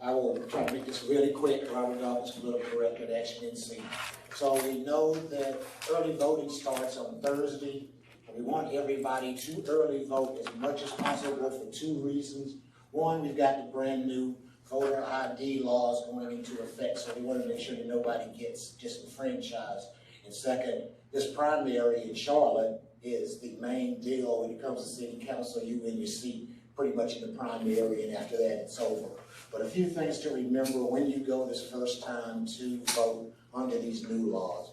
I will try to make this really quick. Robert Dawkins, political director at Action NC. So we know that early voting starts on Thursday. We want everybody to early vote as much as possible for two reasons. One, we've got the brand new voter ID laws going into effect, so we want to make sure that nobody gets disenfranchised. And second, this primary in Charlotte is the main deal when it comes to city council. You win your seat pretty much in the primary, and after that it's over. But a few things to remember when you go this first time to vote under these new laws.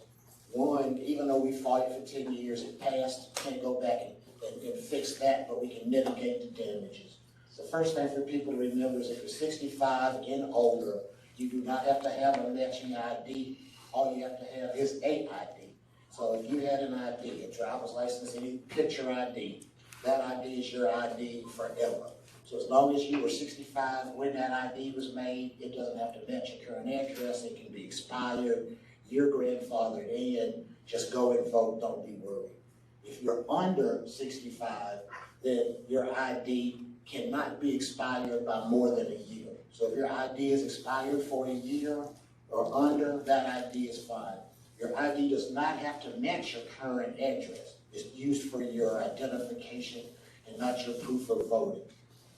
One, even though we fought it for 10 years, it passed. Can't go back and fix that, but we can mitigate the damages. The first thing for people to remember is if you're 65 and older, you do not have to have a matching ID. All you have to have is a ID. So if you had an ID, a driver's license, any picture ID, that ID is your ID forever. So as long as you were 65 when that ID was made, it doesn't have to match your current address. It can be expired. Your grandfathered in. Just go and vote. Don't be worried. If you're under 65, then your ID cannot be expired by more than a year. So if your ID is expired for a year or under, that ID is fine. Your ID does not have to match your current address. It's used for your identification and not your proof of voting.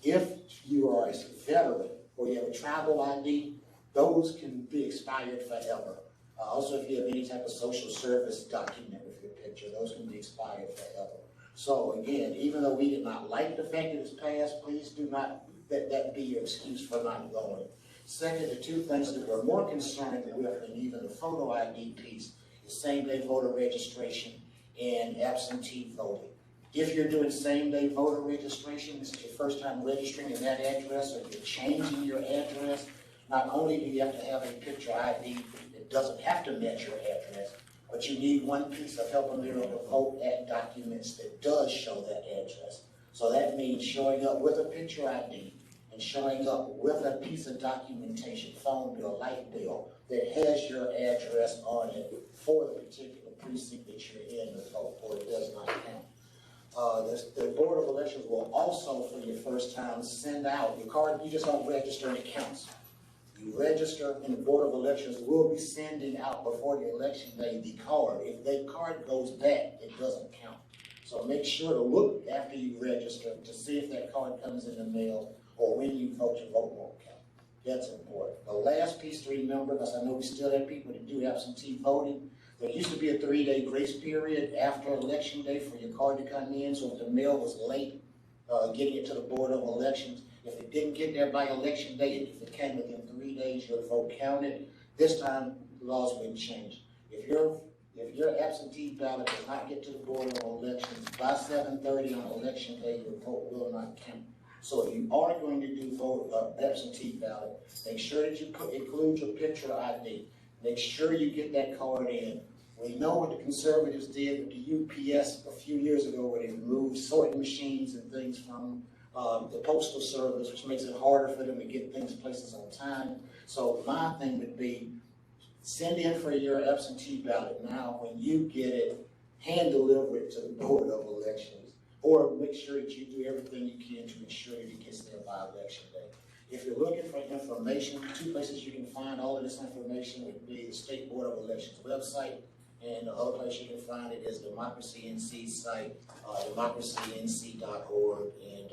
If you are a veteran or you have a travel ID, those can be expired forever. Also, if you have any type of social service document with your picture, those can be expired forever. So again, even though we did not like the fact that it's passed, please do not let that be your excuse for not going. Second, the two things that we're more concerned with than even the photo ID piece is same-day voter registration and absentee voting. If you're doing same-day voter registration, this is your first time registering in that address, or you're changing your address, not only do you have to have a picture ID that doesn't have to match your address, but you need one piece of help to vote at documents that does show that address. So that means showing up with a picture ID and showing up with a piece of documentation, phone bill, light bill, that has your address on it for the particular precinct that you're in to vote for. It does not count. The Board of Elections will also, for your first time, send out your card. You just don't register and it counts. You register, and the Board of Elections will be sending out before the election day the card. If that card goes back, it doesn't count. So make sure to look after you register to see if that card comes in the mail, or when you vote, your vote won't count. That's important. The last piece to remember, because I know we still have people that do absentee voting, there used to be a 3-day grace period after election day for your card to come in, so if the mail was late getting it to the Board of Elections, if it didn't get there by election day, if it came within 3 days, your vote counted. This time, the laws will change. If your absentee ballot does not get to the Board of Elections by 7:30 on election day, your vote will not count. So if you are going to do absentee ballot, make sure that you include your picture ID. Make sure you get that card in. We know what the conservatives did with the UPS a few years ago, where they removed sorting machines and things from the Postal Service, which makes it harder for them to get things places on time. So my thing would be, send in for your absentee ballot now. When you get it, hand deliver it to the Board of Elections, or make sure that you do everything you can to ensure that it gets there by election day. If you're looking for information, two places you can find all of this information would be the State Board of Elections website, and the other place you can find it is Democracy NC's site, democracync.org. And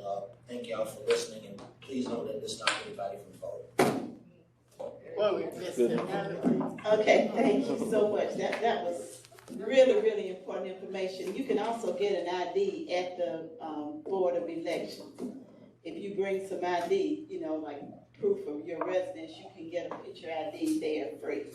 thank y'all for listening, and please don't let this stop anybody from voting. Okay, thank you so much. That was really, really important information. You can also get an ID at the Board of Elections. If you bring some ID, like proof of your residence, you can get a picture ID there free.